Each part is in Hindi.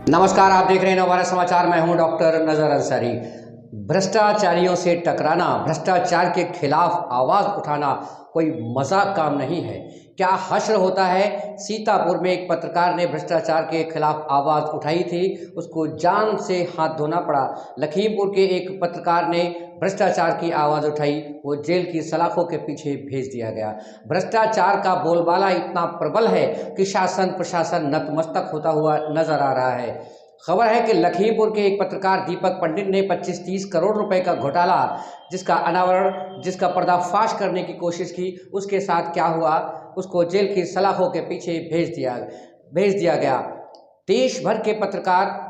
नमस्कार, आप देख रहे हैं नवभारत समाचार। मैं हूं डॉक्टर नजर अंसारी। भ्रष्टाचारियों से टकराना, भ्रष्टाचार के खिलाफ आवाज़ उठाना कोई मजाक काम नहीं है। क्या हश्र होता है। सीतापुर में एक पत्रकार ने भ्रष्टाचार के खिलाफ आवाज़ उठाई थी, उसको जान से हाथ धोना पड़ा। लखीमपुर के एक पत्रकार ने भ्रष्टाचार की आवाज़ उठाई, वो जेल की सलाखों के पीछे भेज दिया गया। भ्रष्टाचार का बोलबाला इतना प्रबल है कि शासन प्रशासन नतमस्तक होता हुआ नजर आ रहा है। खबर है कि लखीमपुर के एक पत्रकार दीपक पंडित ने 25-30 करोड़ रुपए का घोटाला, जिसका पर्दाफाश करने की कोशिश की, उसके साथ क्या हुआ, उसको जेल की सलाखों के पीछे भेज दिया गया। देश भर के पत्रकार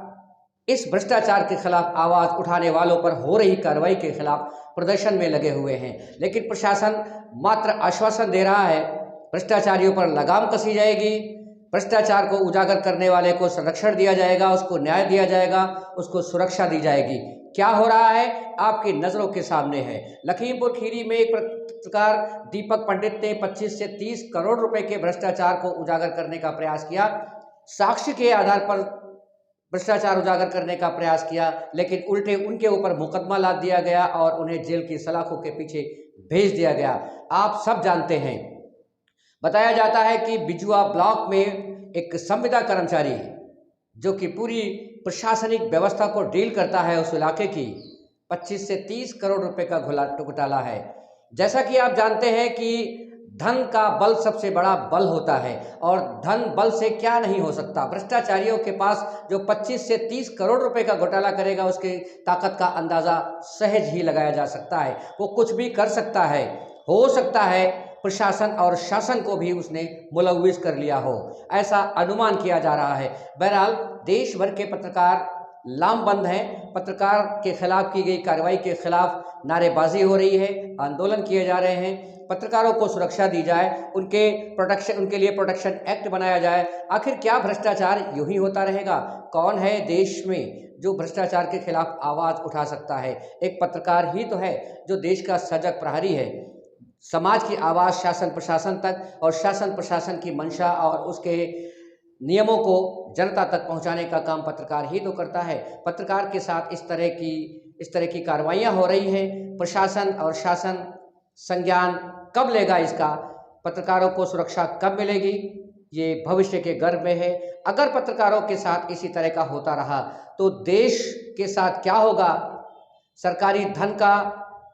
इस भ्रष्टाचार के खिलाफ आवाज़ उठाने वालों पर हो रही कार्रवाई के खिलाफ प्रदर्शन में लगे हुए हैं, लेकिन प्रशासन मात्र आश्वासन दे रहा है। भ्रष्टाचारियों पर लगाम कसी जाएगी, भ्रष्टाचार को उजागर करने वाले को संरक्षण दिया जाएगा, उसको न्याय दिया जाएगा, उसको सुरक्षा दी जाएगी। क्या हो रहा है आपकी नज़रों के सामने है। लखीमपुर खीरी में एक पत्रकार दीपक पंडित ने 25 से 30 करोड़ रुपए के भ्रष्टाचार को उजागर करने का प्रयास किया। साक्ष्य के आधार पर भ्रष्टाचार उजागर करने का प्रयास किया, लेकिन उल्टे उनके ऊपर मुकदमा लाद दिया गया और उन्हें जेल की सलाखों के पीछे भेज दिया गया। आप सब जानते हैं, बताया जाता है कि बिजुआ ब्लॉक में एक संविदा कर्मचारी जो कि पूरी प्रशासनिक व्यवस्था को डील करता है, उस इलाके की 25 से 30 करोड़ रुपए का घोटाला है। जैसा कि आप जानते हैं कि धन का बल सबसे बड़ा बल होता है और धन बल से क्या नहीं हो सकता। भ्रष्टाचारियों के पास जो 25 से 30 करोड़ रुपए का घोटाला करेगा, उसकी ताकत का अंदाज़ा सहज ही लगाया जा सकता है। वो कुछ भी कर सकता है। हो सकता है प्रशासन और शासन को भी उसने मुलव्विस कर लिया हो, ऐसा अनुमान किया जा रहा है। बहरहाल देश भर के पत्रकार लामबंद हैं। पत्रकार के खिलाफ की गई कार्रवाई के खिलाफ नारेबाजी हो रही है, आंदोलन किए जा रहे हैं। पत्रकारों को सुरक्षा दी जाए, उनके लिए प्रोटेक्शन एक्ट बनाया जाए। आखिर क्या भ्रष्टाचार यूं ही होता रहेगा। कौन है देश में जो भ्रष्टाचार के खिलाफ आवाज़ उठा सकता है। एक पत्रकार ही तो है जो देश का सजग प्रहरी है। समाज की आवाज़ शासन प्रशासन तक और शासन प्रशासन की मंशा और उसके नियमों को जनता तक पहुंचाने का काम पत्रकार ही तो करता है। पत्रकार के साथ इस तरह की कार्रवाइयाँ हो रही हैं। प्रशासन और शासन संज्ञान कब लेगा इसका, पत्रकारों को सुरक्षा कब मिलेगी, ये भविष्य के गर्भ में है। अगर पत्रकारों के साथ इसी तरह का होता रहा तो देश के साथ क्या होगा, सरकारी धन का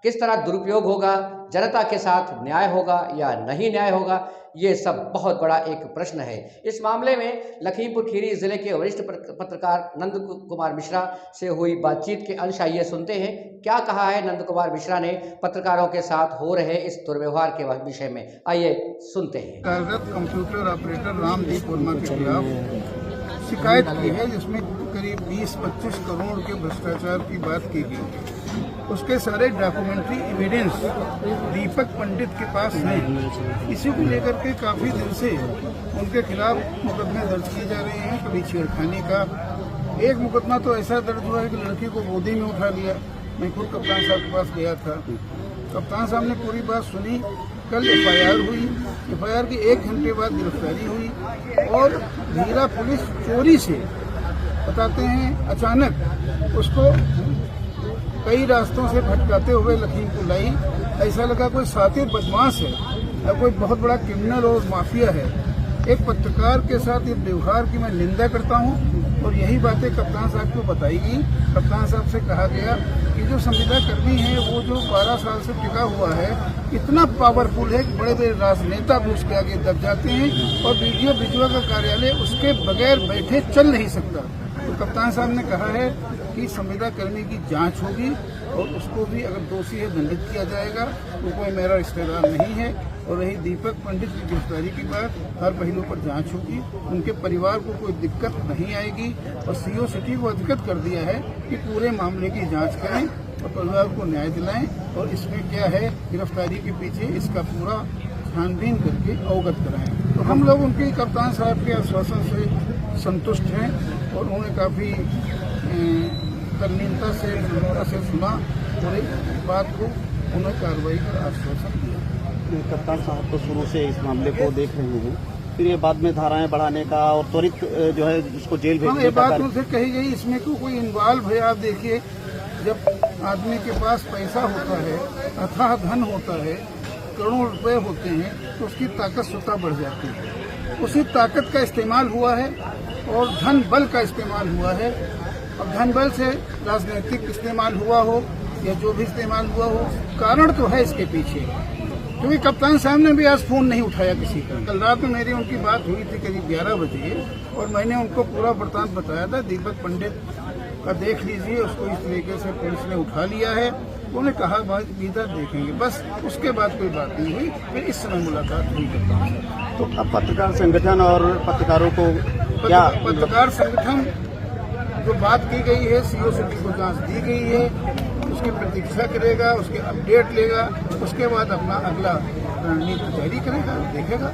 किस तरह दुरुपयोग होगा, जनता के साथ न्याय होगा या नहीं न्याय होगा, ये सब बहुत बड़ा एक प्रश्न है। इस मामले में लखीमपुर खीरी जिले के वरिष्ठ पत्रकार नंद कुमार मिश्रा से हुई बातचीत के अंश आइए सुनते हैं। क्या कहा है नंद कुमार मिश्रा ने पत्रकारों के साथ हो रहे इस दुर्व्यवहार के विषय में, आइए सुनते हैं। कार्यरत कंप्यूटर ऑपरेटर रामदीप वर्मा के खिलाफ शिकायत की है, जिसमें करीब 20-25 करोड़ के भ्रष्टाचार की बात की गई। उसके सारे डॉक्यूमेंट्री एविडेंस दीपक पंडित के पास हैं। इसी को लेकर के काफी दिन से उनके खिलाफ मुकदमे दर्ज किए जा रहे हैं। कभी छेड़खानी का, एक मुकदमा तो ऐसा दर्ज हुआ है कि लड़की को गोदी में उठा लिया। मैं खुद कप्तान साहब के पास गया था, कप्तान साहब ने पूरी बात सुनी। कल एफआईआर हुई, एफआईआर की 1 घंटे बाद गिरफ्तारी हुई और हीरा पुलिस चोरी से बताते हैं अचानक उसको कई रास्तों से भटकाते हुए लखीमपुर लाई। ऐसा लगा कोई साथी बदमाश है या कोई बहुत बड़ा क्रिमिनल और माफिया है। एक पत्रकार के साथ ये व्यवहार की मैं निंदा करता हूँ और यही बातें कप्तान साहब को बताई गई। कप्तान साहब से कहा गया कि जो संविदा कर्मी है वो जो 12 साल से टिका हुआ है, इतना पावरफुल है कि बड़े बड़े राजनेता भी उसके आगे दब जाते हैं और वीडियो बिजुआ का कार्यालय उसके बगैर बैठे चल नहीं सकता। तो कप्तान साहब ने कहा है कि संविदा कर्मी की जांच होगी और उसको भी अगर दोषी है दंडित किया जाएगा। तो कोई मेरा रिश्तेदार नहीं है। और रही दीपक पंडित की गिरफ्तारी की बात, हर पहलू पर जांच होगी, उनके परिवार को कोई दिक्कत नहीं आएगी और सीओ सिटी को अधिकृत कर दिया है कि पूरे मामले की जांच करें और परिवार को न्याय दिलाएं और इसमें क्या है गिरफ्तारी के पीछे इसका पूरा छानबीन करके अवगत कराएं। तो हम लोग उनके कप्तान साहब के आश्वासन से संतुष्ट हैं और उन्होंने काफ़ी तल्लीनता से सुना और एक बात को उन्हें कार्रवाई का आश्वासन दिया। कप्तान साहब तो शुरू से इस मामले को देख रहे हैं, फिर ये बाद में धाराएं बढ़ाने का और त्वरित जो है उसको जेल हाँ, भेजने ये का बात कार्य। मुझसे कही गई, इसमें कोई इन्वॉल्व है। आप देखिए, जब आदमी के पास पैसा होता है, अथाह धन होता है, करोड़ों रुपए होते हैं, तो उसकी ताकत स्वतः बढ़ जाती है। उसी ताकत का इस्तेमाल हुआ है और धन बल का इस्तेमाल हुआ है। अब धन बल से राजनीतिक इस्तेमाल हुआ हो या जो भी इस्तेमाल हुआ हो, कारण तो है इसके पीछे। क्योंकि कप्तान साहब ने भी आज फोन नहीं उठाया किसी का। कल रात में मेरी उनकी बात हुई थी करीब 11 बजे और मैंने उनको पूरा वृत्तांत बताया था। दीपक पंडित का देख लीजिए, उसको इस तरीके से पुलिस ने उठा लिया है। उन्होंने कहा इधर देखेंगे, बस उसके बाद कोई बात नहीं हुई। फिर इस समय मुलाकात हुई कप्तान साहब। तो अब पत्रकार संगठन और पत्रकारों को क्या पत्रकार संगठन जो बात की गई है, सीओ सिटी को जांच दी गई है, उसकी प्रतीक्षा करेगा, उसके अपडेट लेगा, उसके बाद अपना अगला रणनीति जारी करेगा, देखेगा।